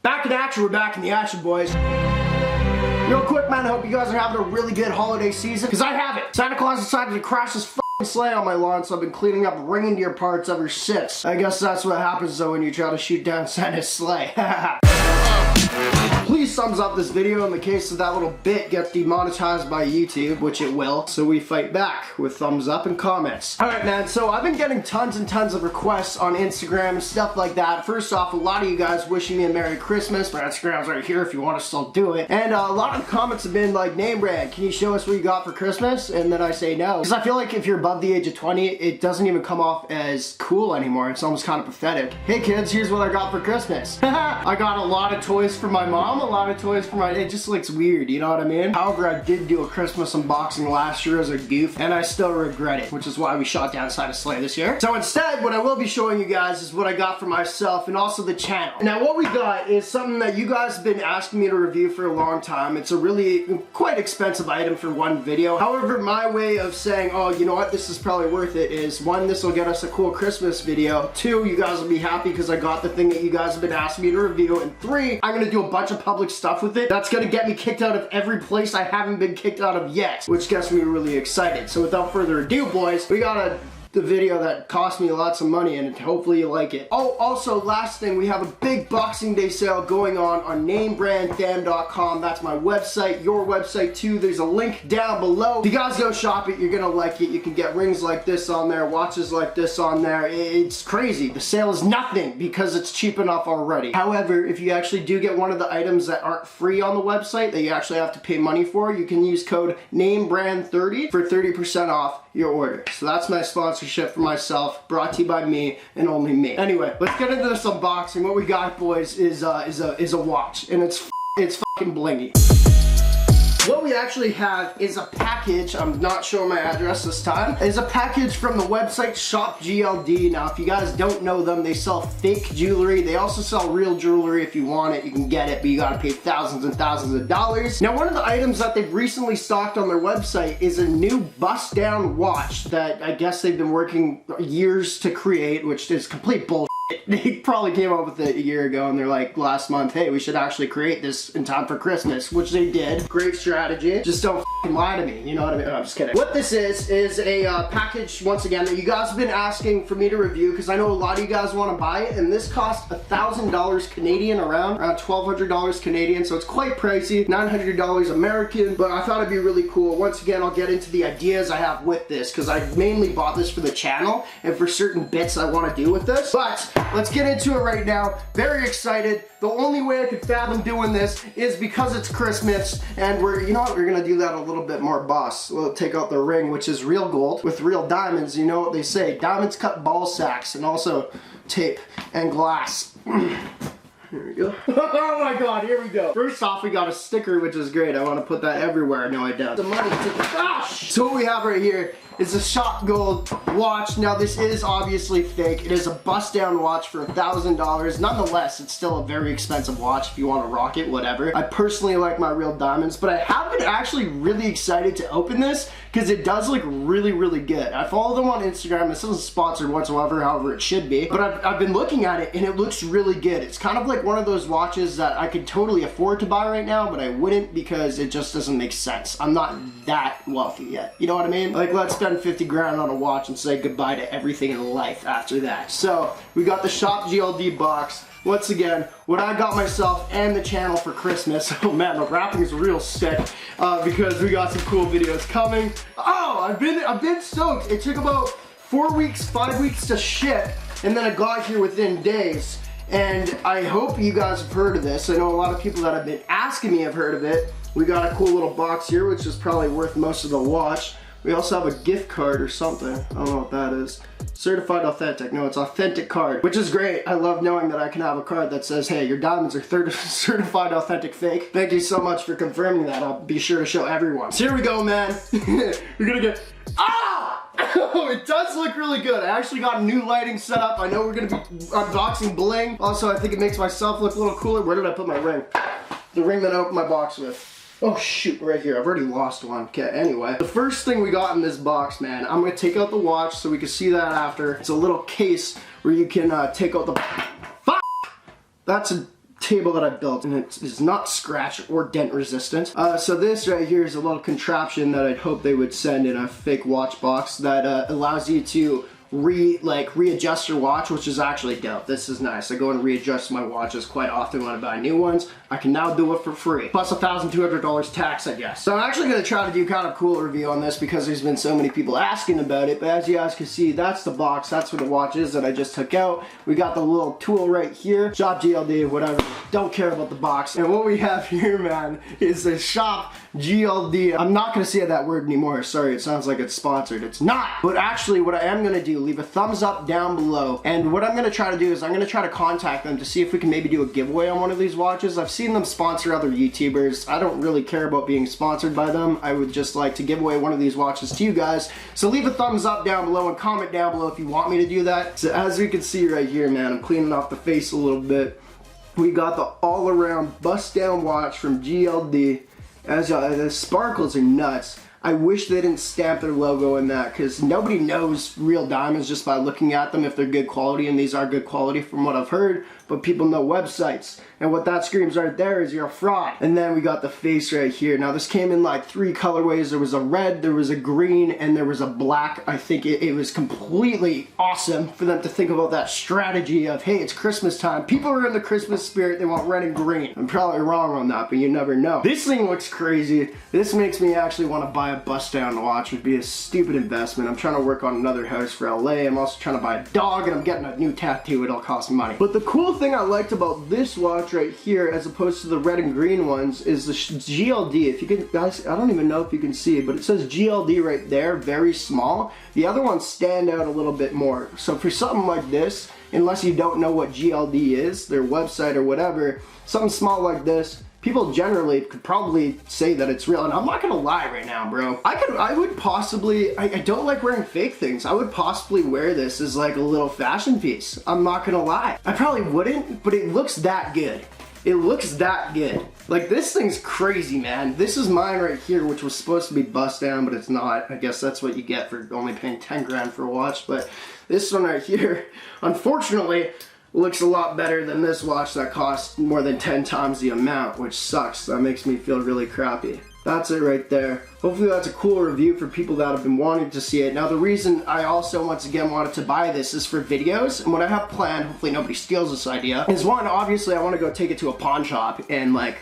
Back in action, we're back in the action, boys. Real quick, man, I hope you guys are having a really good holiday season, because I have it. Santa Claus decided to crash this f***ing sleigh on my lawn, so I've been cleaning up reindeer parts ever since. I guess that's what happens, though, when you try to shoot down Santa's sleigh. Please thumbs up this video in the case that that little bit gets demonetized by YouTube, which it will, so we fight back with thumbs up and comments. Alright, man, so I've been getting tons and tons of requests on Instagram and stuff like that. First off, a lot of you guys wishing me a Merry Christmas. My Instagram's right here if you want to still do it. And a lot of comments have been like, NameBran, can you show us what you got for Christmas? And then I say no. Because I feel like if you're above the age of 20, it doesn't even come off as cool anymore. It's almost kind of pathetic. Hey kids, here's what I got for Christmas. I got a lot of toys for my mom, a lot of toys for my, it just looks weird, you know what I mean? However, I did do a Christmas unboxing last year as a goof, and I still regret it, which is why we shot down Santa's sleigh this year. So instead, what I will be showing you guys is what I got for myself and also the channel. Now, what we got is something that you guys have been asking me to review for a long time. It's a really quite expensive item for one video. However, my way of saying, oh, you know what, this is probably worth it is, one, this will get us a cool Christmas video. Two, you guys will be happy because I got the thing that you guys have been asking me to review. And three, I'm gonna do a bunch of public stuff with it. That's gonna get me kicked out of every place I haven't been kicked out of yet, which gets me really excited. So without further ado, boys, we got the video that cost me lots of money, and hopefully you like it. Oh, also, last thing, we have a big Boxing Day sale going on NameBranDam.com. That's my website, your website too. There's a link down below. If you guys go shop it, you're gonna like it. You can get rings like this on there, watches like this on there. It's crazy. The sale is nothing because it's cheap enough already. However, if you actually do get one of the items that aren't free on the website, that you actually have to pay money for, you can use code NameBran30 for 30% off your order. So that's my sponsorship for myself, brought to you by me and only me. Anyway, let's get into this unboxing. What we got, boys, is a watch, and it's fucking blingy. What we actually have is a package. I'm not showing my address this time. Is a package from the website Shop GLD. Now, if you guys don't know them, they sell fake jewelry. They also sell real jewelry. If you want it, you can get it, but you gotta pay thousands and thousands of dollars. Now, one of the items that they've recently stocked on their website is a new bust-down watch that I guess they've been working years to create, which is complete bullshit. They probably came up with it a year ago and they're like, last month, hey, we should actually create this in time for Christmas, which they did. Great strategy. Just don't f***ing lie to me, you know what I mean? No, I'm just kidding. What this is a package, once again, that you guys have been asking for me to review, because I know a lot of you guys want to buy it, and this cost $1,000 Canadian, around $1,200 Canadian, so it's quite pricey, $900 American, but I thought it'd be really cool. Once again, I'll get into the ideas I have with this, because I mainly bought this for the channel, and for certain bits I want to do with this, but let's get into it right now. Very excited. The only way I could fathom doing this is because it's Christmas, and you know what, we're gonna do that a little bit more boss. We'll take out the ring, which is real gold with real diamonds. You know what they say, diamonds cut ball sacks, and also tape and glass. Here we go. Oh my god, here we go. First off, we got a sticker, which is great. I want to put that everywhere. No, I don't. The money to the gosh! So what we have right here is a Shop Gold watch. Now, this is obviously fake. It is a bust-down watch for $1,000. Nonetheless, it's still a very expensive watch if you want to rock it, whatever. I personally like my real diamonds, but I have been actually really excited to open this because it does look really, really good. I follow them on Instagram. This isn't sponsored whatsoever, however it should be. But I've been looking at it, and it looks really good. It's kind of like one of those watches that I could totally afford to buy right now, but I wouldn't because it just doesn't make sense. I'm not that wealthy yet. You know what I mean? Like, let's spend 50 grand on a watch and say goodbye to everything in life after that. So, we got the Shop GLD box. Once again, what I got myself and the channel for Christmas. Oh man, the wrapping is real sick because we got some cool videos coming. Oh, I've been stoked. It took about 4 weeks, 5 weeks to ship, and then I got here within days. And I hope you guys have heard of this. I know a lot of people that have been asking me have heard of it. We got a cool little box here, which is probably worth most of the watch. We also have a gift card or something. I don't know what that is. Certified authentic. No, it's authentic card, which is great. I love knowing that I can have a card that says, hey, your diamonds are certified authentic fake. Thank you so much for confirming that. I'll be sure to show everyone. So here we go, man. We're gonna get, oh, it does look really good. I actually got new lighting set up. I know we're gonna be unboxing bling. Also, I think it makes myself look a little cooler. Where did I put my ring? The ring that I opened my box with. Oh shoot, right here. I've already lost one. Okay, anyway. The first thing we got in this box, man, I'm gonna take out the watch so we can see that after. It's a little case where you can take out the... Fuck! That's a table that I built, and it is not scratch or dent resistant. So this right here is a little contraption that I'd hope they would send in a fake watch box that allows you to readjust your watch, which is actually dope. This is nice. I go and readjust my watches quite often when I buy new ones. I can now do it for free. Plus $1,200 tax, I guess. So I'm actually going to try to do kind of a cool review on this because there's been so many people asking about it. But as you guys can see, that's the box. That's what the watch is that I just took out. We got the little tool right here. Shop GLD, whatever. Don't care about the box. And what we have here, man, is the Shop GLD. I'm not going to say that word anymore. Sorry, it sounds like it's sponsored. It's not. But actually, what I am going to do, leave a thumbs up down below. And what I'm going to try to do is I'm going to try to contact them to see if we can maybe do a giveaway on one of these watches. I've seen them sponsor other YouTubers. I don't really care about being sponsored by them. I would just like to give away one of these watches to you guys. So leave a thumbs up down below and comment down below if you want me to do that. So as you can see right here, man, I'm cleaning off the face a little bit. We got the all-around bust-down watch from GLD. As the sparkles are nuts. I wish they didn't stamp their logo in that because nobody knows real diamonds just by looking at them if they're good quality, and these are good quality from what I've heard, but people know websites. And what that screams right there is you're a fraud. And then we got the face right here. Now this came in like 3 colorways. There was a red, there was a green, and there was a black. I think it was completely awesome for them to think about that strategy of, hey, it's Christmas time. People are in the Christmas spirit. They want red and green. I'm probably wrong on that, but you never know. This thing looks crazy. This makes me actually want to buy a bust-down watch. It would be a stupid investment. I'm trying to work on another house for LA. I'm also trying to buy a dog, and I'm getting a new tattoo. It'll cost money. But the cool thing I liked about this watch right here, as opposed to the red and green ones, is the GLD. If you can, guys, I don't even know if you can see it, but it says GLD right there, very small. The other ones stand out a little bit more. So for something like this, unless you don't know what GLD is, their website or whatever, something small like this, people generally could probably say that it's real. And I'm not gonna lie right now, bro. I would possibly, I don't like wearing fake things. I would possibly wear this as like a little fashion piece. I'm not gonna lie. I probably wouldn't, but it looks that good. It looks that good. Like, this thing's crazy, man. This is mine right here, which was supposed to be bust down, but it's not. I guess that's what you get for only paying 10 grand for a watch. But this one right here, unfortunately, looks a lot better than this watch that costs more than 10 times the amount, which sucks. That makes me feel really crappy. That's it right there. Hopefully that's a cool review for people that have been wanting to see it. Now the reason I also once again wanted to buy this is for videos, and what I have planned, hopefully nobody steals this idea, is one, obviously I want to go take it to a pawn shop and like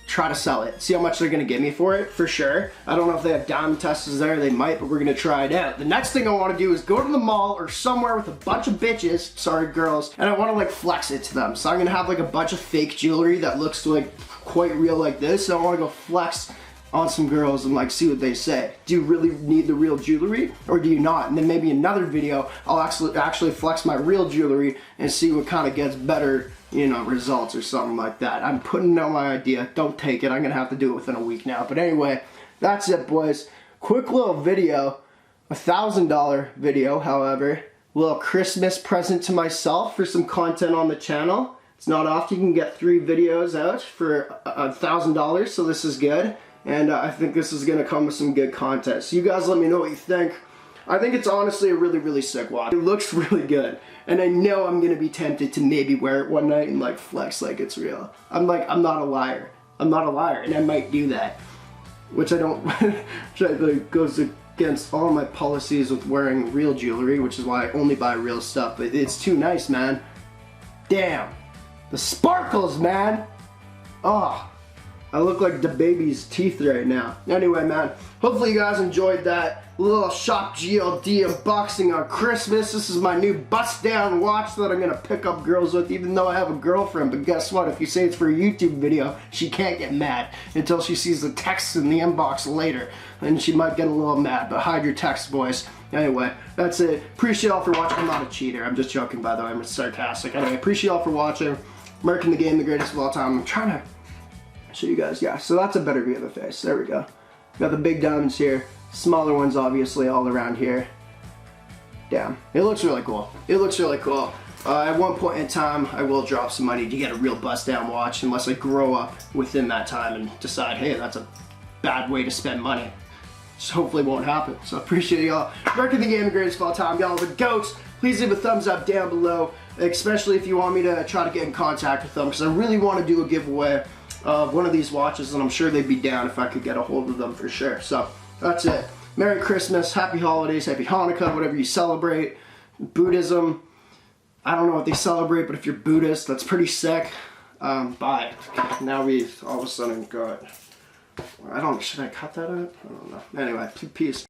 try to sell it. See how much they're gonna give me for it, for sure. I don't know if they have diamond testers there, they might, but we're gonna try it out. The next thing I wanna do is go to the mall or somewhere with a bunch of bitches, sorry girls, and I wanna like flex it to them. So I'm gonna have like a bunch of fake jewelry that looks like quite real like this, and I wanna go flex on some girls and like see what they say. Do you really need the real jewelry or do you not? And then maybe another video I'll actually flex my real jewelry and see what kind of gets better, you know, results or something like that. I'm putting out my idea. Don't take it. I'm gonna have to do it within a week now. But anyway, that's it, boys. Quick little video, $1,000 video, however. Little Christmas present to myself for some content on the channel. It's not often you can get 3 videos out for $1,000, so this is good. And I think this is gonna come with some good content. So you guys let me know what you think. I think it's honestly a really, really sick watch. It looks really good. And I know I'm gonna be tempted to maybe wear it one night and like flex like it's real. I'm not a liar. I'm not a liar, and I might do that. Which I don't, which I think goes against all my policies with wearing real jewelry, which is why I only buy real stuff. But it's too nice, man. Damn. The sparkles, man. Oh. I look like the baby's teeth right now. Anyway, man, hopefully you guys enjoyed that little Shop GLD unboxing on Christmas. This is my new bust-down watch that I'm gonna pick up girls with, even though I have a girlfriend. But guess what? If you say it's for a YouTube video, she can't get mad until she sees the text in the inbox later. And she might get a little mad, but hide your text, boys. Anyway, that's it. Appreciate y'all for watching. I'm not a cheater. I'm just joking, by the way. I'm sarcastic. Anyway, appreciate y'all for watching. American the Game, the greatest of all time. I'm trying to show you guys, yeah, so that's a better view of the face. There we go. Got the big diamonds here, smaller ones obviously all around here. Damn, it looks really cool. It looks really cool. At one point in time, I will drop some money to get a real bust-down watch unless I grow up within that time and decide, hey, that's a bad way to spend money. Just hopefully won't happen. So I appreciate y'all. American the Game, the greatest of all time. Y'all are the GOATs. Please leave a thumbs up down below. especially if you want me to try to get in contact with them, because I really want to do a giveaway of one of these watches, and I'm sure they'd be down if I could get a hold of them for sure. So that's it. Merry Christmas, Happy Holidays, Happy Hanukkah, whatever you celebrate. Buddhism, I don't know what they celebrate, but if you're Buddhist, that's pretty sick. Bye. Now we've all of a sudden got, should I cut that out? I don't know. Anyway, peace.